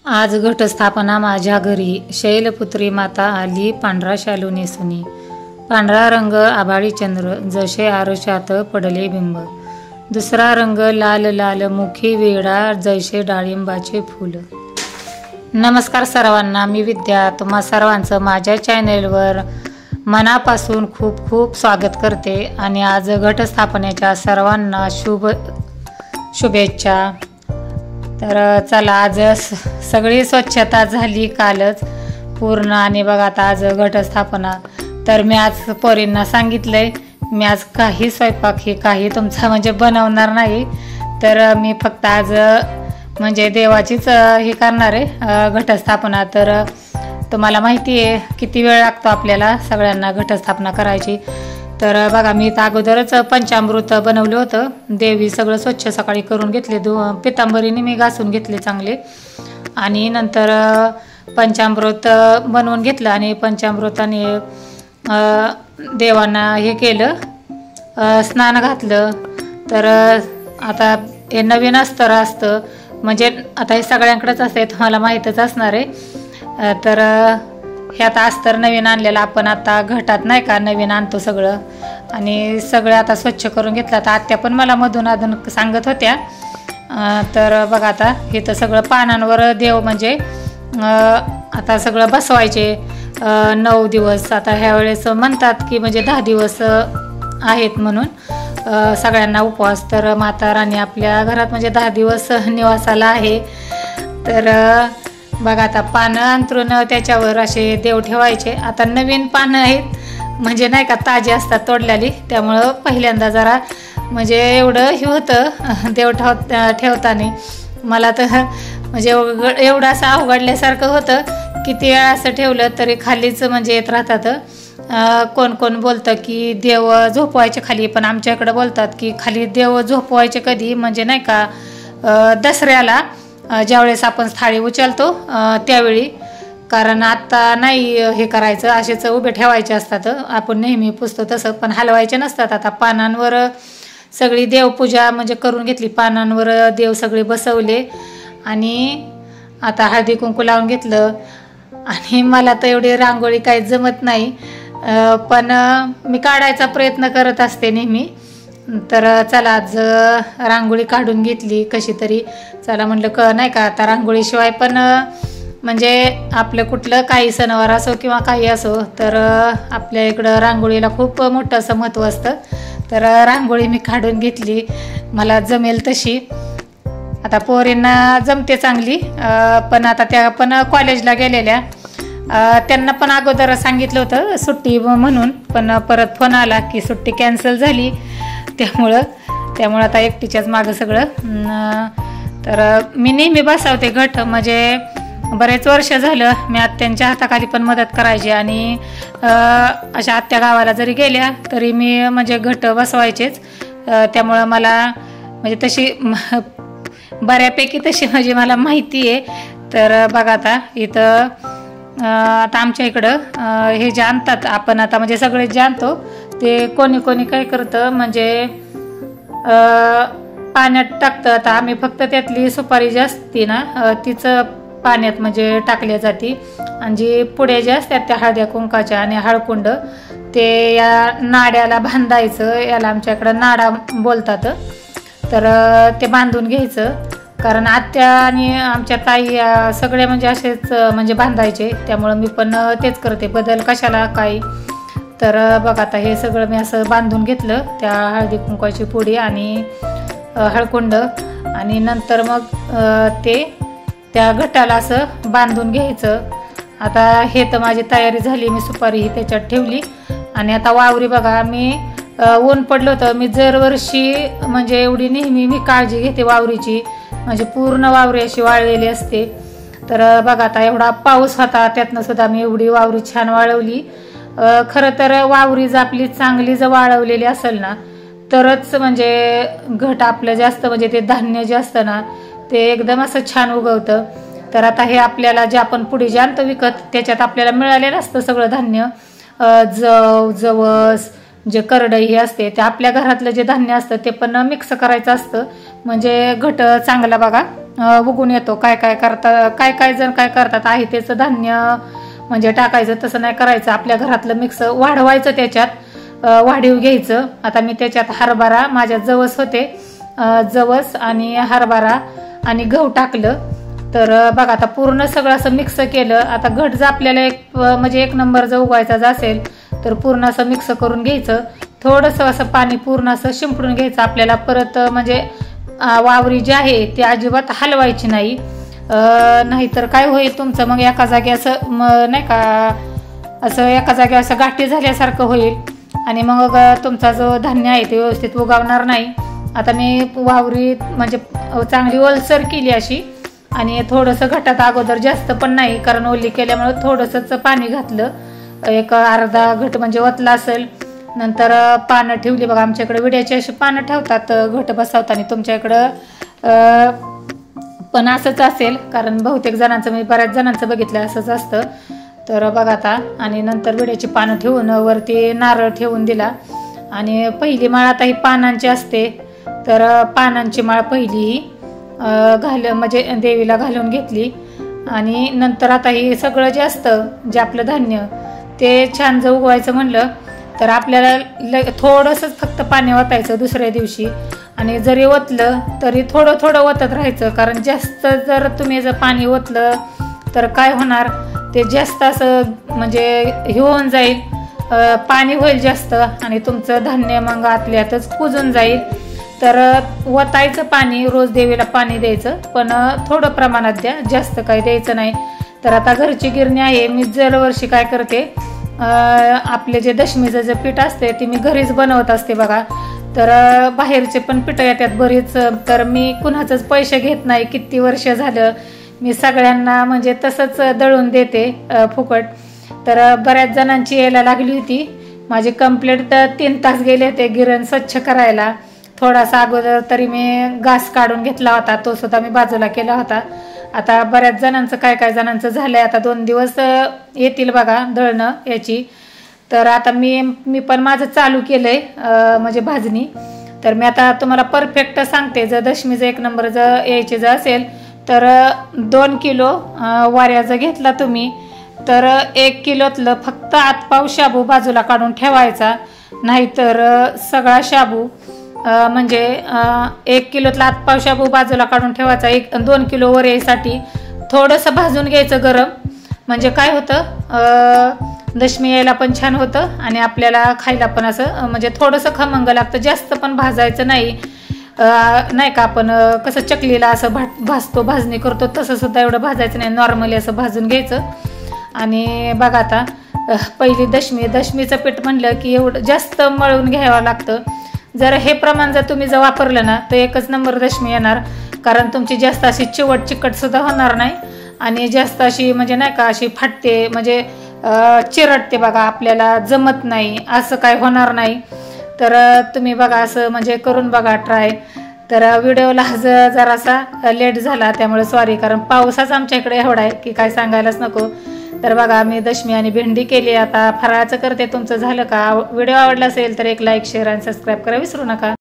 आज घटस्थापना माझ्या घरी. शैलपुत्री माता आली पांढरा शालू नेसुनी. पांढरा रंग आभाळी चंद्र जसे आरशात पडले बिंब. दुसरा रंग लाल लाल मुखी वेडा जैसे डाळिंबाचे फूल. नमस्कार सर्वांना, मी विद्या तुम्हा सर्वांचं माझ्या चॅनेलवर मनापासून खूप खूप स्वागत करते. आणि आज घटस्थापनेच्या सर्वांना शुभेच्छा. तर चला, आज सगळी स्वच्छता झाली कालच पूर्ण. आणि बघा आता आज घटस्थापना. तर मी आज पोरींना सांगितलंय मी आज काही स्वयंपाक हे काही तुमचा म्हणजे बनवणार नाही. तर मी फक्त आज म्हणजे देवाचीच हे करणार आहे घटस्थापना. तर तुम्हाला माहिती आहे किती वेळ लागतो आपल्याला सगळ्यांना घटस्थापना करायची. तर बघा, मी तर अगोदरच पंचामृत बनवलं होतं. देवी सगळं स्वच्छ सकाळी करून घेतले. पितांबरीने मी घासून घेतले चांगले. आणि नंतर पंचामृत बनवून घेतलं. आणि पंचामृताने देवांना हे केलं, स्नान घातलं. तर आता हे नवीन अस्तर असतं, म्हणजे आता हे सगळ्यांकडेच असते, तुम्हाला माहीतच असणार आहे. तर हे आता अस्तर नवीन आणलेलं आपण आता घटात नाही का नवीन आणतो सगळं. आणि सगळं आता स्वच्छ करून घेतलं. आता आत्या पण मला मधून अधून सांगत होत्या. तर बघा, आता हे तर सगळं पानांवर देव म्हणजे आता सगळं बसवायचे 9 दिवस. आता ह्या वेळेस म्हणतात की म्हणजे 10 दिवस आहेत म्हणून सगळ्यांना उपवास. तर माता राणी आपल्या घरात म्हणजे 10 दिवस निवासाला आहे. तर बघा, आता पानं अंथरून त्याच्यावर असे देव ठेवायचे. आता नवीन पानं आहेत म्हणजे नाही का ताजी असतात तोडलेली, त्यामुळं पहिल्यांदा जरा म्हणजे एवढं हे होतं देव ठेवताना. मला तर म्हणजे एवढं असं अवघडल्यासारखं होतं. किती वेळा असं ठेवलं तरी खालीच म्हणजे येत राहतात. कोण कोण बोलतं की देव झोपवायचे खाली, पण आमच्या इकडं बोलतात की खाली देव झोपवायचे कधी म्हणजे नाही का दसऱ्याला ज्यावेळेस आपण थाळी उचलतो त्यावेळी. कारण आत्ता नाही हे करायचं, असेच उभे ठेवायचे असतात. आपण नेहमी पुजतो तसं, पण हलवायचे नसतात. आता पानांवर सगळी देवपूजा म्हणजे करून घेतली. पानांवर देव सगळे बसवले. आणि आता हळदी कुंकू लावून घेतलं. आणि मला तर एवढी रांगोळी काही जमत नाही, पण मी काढायचा प्रयत्न करत असते नेहमी. तर चला, आज रांगोळी काढून घेतली कशी तरी. चला म्हटलं नाही का आता रांगोळीशिवाय पण म्हणजे आपलं कुठलं काही सणवार असो किंवा काही असो, तर आपल्या इकडं रांगोळीला खूप मोठं असं महत्त्व असतं. तर रांगोळी मी काढून घेतली मला जमेल तशी. आता पोरींना जमते चांगली, पण आता त्या पण कॉलेजला गेलेल्या. त्यांना पण अगोदर सांगितलं होतं सुट्टी म्हणून, पण परत फोन आला की सुट्टी कॅन्सल झाली. त्यामुळं आता एकटीच्याच मागं सगळं. तर मी नेहमी बसवते घट, म्हणजे बरेच वर्ष झालं मी आत्यांच्या हाताखाली पण मदत करायची. आणि अशा आत्या गावाला जरी गेल्या तरी मी म्हणजे घट बसवायचेच. त्यामुळं मला म्हणजे तशी बऱ्यापैकी तशी म्हणजे मला माहिती आहे. तर बघा, आता इथं आता आमच्या इकडं हे जे आणतात आपण आता म्हणजे सगळे जे आणतो ते कोणी कोणी काय करतं म्हणजे पाण्यात टाकतं. आता आम्ही फक्त त्यातली सुपारी जी असते ना तिचं पाण्यात म्हणजे टाकल्या जाते. आणि जी पुढे जे असतात त्या हळद्या कुंकाच्या आणि हळकुंड ते या नाड्याला बांधायचं. याला आमच्याकडं नाडा बोलतात. तर ते बांधून घ्यायचं, कारण आत्या आणि आमच्या ताई सगळे म्हणजे असेच म्हणजे बांधायचे. त्यामुळं मी पण तेच करते, बदल कशाला काही. तर बघा, आता हे सगळं मी असं बांधून घेतलं, त्या हळदी कुंकवाची पुडी आणि हळकुंड. आणि नंतर मग ते त्या घटाला असं बांधून घ्यायचं. आता हे तर माझी तयारी झाली. मी सुपारी ही त्याच्यात ठेवली. आणि आता वावरी बघा, मी ऊन पडलं होतं. मी दरवर्षी म्हणजे एवढी नेहमी मी काळजी घेते वावरीची, म्हणजे पूर्ण वावरी अशी वाळलेली असते. तर बघा, आता एवढा पाऊस होता त्यातनं सुद्धा मी एवढी वावरी छान वाळवली. खरं तर वावरी जर आपली चांगली जर वाळवलेली असेल ना तरच म्हणजे घट आपलं जास्त म्हणजे ते धान्य जे असतं ना ते एकदम असं छान उगवतं. तर आता हे आपल्याला जे आपण पुढे जे आणतो विकत त्याच्यात आपल्याला मिळालेलं असतं सगळं धान्य. जवस जे करडई हे असते ते आपल्या घरातलं जे धान्य असतं ते पण मिक्स करायचं असतं, म्हणजे घट चांगला बघा उगून येतो. काय काय करतात, काय जण काय करतात, आहे त्याचं धान्य म्हणजे टाकायचं, तसं नाही करायचं. आपल्या घरातलं मिक्स वाढवायचं, त्याच्यात वाढीव घ्यायचं. आता मी त्याच्यात हरभरा, माझ्या जवस होते, जवस आणि हरभरा आणि गहू टाकलं. तर बघा आता पूर्ण सगळं असं मिक्स केलं. आता घट जर आपल्याला म्हणजे 1 नंबर जर उगवायचा जर असेल तर पूर्ण असं मिक्स करून घ्यायचं. थोडंसं असं पाणी पूर्ण असं शिंपडून घ्यायचं आपल्याला. परत म्हणजे वावरी जी आहे ती अजिबात हलवायची नाही, नाहीतर काय होईल तुमचं मग एका जागी असं नाही का, असं एका जागी असं गाठी झाल्यासारखं होईल आणि मग तुमचा जो धान्य आहे ते व्यवस्थित उगवणार नाही. आता मी वावरी म्हणजे चांगली ओलसर केली अशी, आणि थोडंसं घटात अगोदर जास्त पण नाही, कारण ओली केल्यामुळे थोडंसंच पाणी घातलं, एक अर्धा घट म्हणजे ओतला असेल. नंतर पानं ठेवली बघा. आमच्याकडे विड्याची अशी पानं ठेवतात घट बसवताना, तुमच्या इकडं पण असंच असेल, कारण बहुतेक जणांचं मी बऱ्याच जणांचं बघितलं असंच असतं. तर बघा आता, आणि नंतर विड्याची पानं ठेवून वरती नारळ ठेवून दिला. आणि पहिली माळ आता ही पानांची असते, तर पानांची माळ पहिली म्हणजे देवीला घालून घेतली. आणि नंतर आता ही सगळं जे असतं, जे आपलं धान्य ते छान जर उगवायचं म्हणलं तर आपल्याला थोडंसंच फक्त पाणी ओतायचं दुसऱ्या दिवशी. आणि जरी ओतलं तरी थोडं थोडं ओतत राहायचं, कारण जास्त जर तुम्ही जर पाणी ओतलं तर काय होणार, ते जास्त असं म्हणजे हे होऊन जाईल, पाणी होईल जास्त आणि तुमचं धान्य मग आतल्यातच कुजून जाईल. तर ओतायचं पाणी, रोज देवीला पाणी द्यायचं, पण थोडं प्रमाणात द्या, जास्त काही द्यायचं नाही. तर आता घरची गिरणी आहे, मी दरवर्षी काय करते, आपले जे दशमीचं जे पीठ असते ते मी घरीच बनवत असते बघा. तर बाहेरचे पण पिठं येतात बरीच, तर मी कुणाचंच पैसे घेत नाही. किती वर्ष झालं मी सगळ्यांना म्हणजे तसंच दळून देते फुकट. तर बऱ्याच जणांची यायला लागली होती, माझी कंप्लीट 3 तास गेले होते गिरण स्वच्छ करायला. थोडासा अगोदर तरी मी घास काढून घेतला होता, तो सुद्धा मी बाजूला केला होता. आता बऱ्याच जणांचं काय जणांचं झालंय, आता 2 दिवस येतील बघा दळणं याची. तर आता मी पण माझं चालू केलंय म्हणजे भाजणी. तर मी आता तुम्हाला परफेक्ट सांगते, जर दशमीचं 1 नंबर जर यायचे जर असेल तर 2 किलो वाऱ्या जर घेतला तुम्ही तर 1 किलोतलं फक्त आतपाव शाबू बाजूला काढून ठेवायचा, नाहीतर सगळा शाबू म्हणजे 1 किलोतला आतपाव शाबू बाजूला काढून ठेवायचा. 2 किलो वरईसाठी थोडंसं भाजून घ्यायचं गरम, म्हणजे काय होतं दशमी यायला पण छान होतं आणि आपल्याला खायला पण असं म्हणजे थोडंसं खमंग लागतं. जास्त पण भाजायचं नाही, नाही का आपण कसं चकलीला असं भाजतो, भाजणी करतो तसं सुद्धा एवढं भाजायचं नाही, नॉर्मली असं भाजून घ्यायचं. आणि बघा आता पहिली दशमीचं पीठ म्हणलं की एवढं जास्त मळून घ्यावं लागतं. जर हे प्रमाण जर तुम्ही जर वापरलं ना तर 1 नंबर दशमी येणार, कारण तुमची जास्त अशी चिकट सुद्धा होणार नाही आणि जास्त अशी म्हणजे नाही का अशी फाटते म्हणजे चिरटते बघा, आपल्याला जमत नाही असं काय होणार नाही. तर तुम्ही बघा असं म्हणजे करून बघा ट्राय. तर व्हिडिओला जरासा लेट झाला त्यामुळे सॉरी, कारण पावसाच आमच्या इकडे एवढा आहे की काय सांगायलाच नको. तर बघा मी दशमी आणि भेंडी केली, आता फराळाचं करते. तुमचं झालं का? व्हिडिओ आवडला असेल तर एक लाईक, शेअर आणि सबस्क्राईब करा विसरू नका.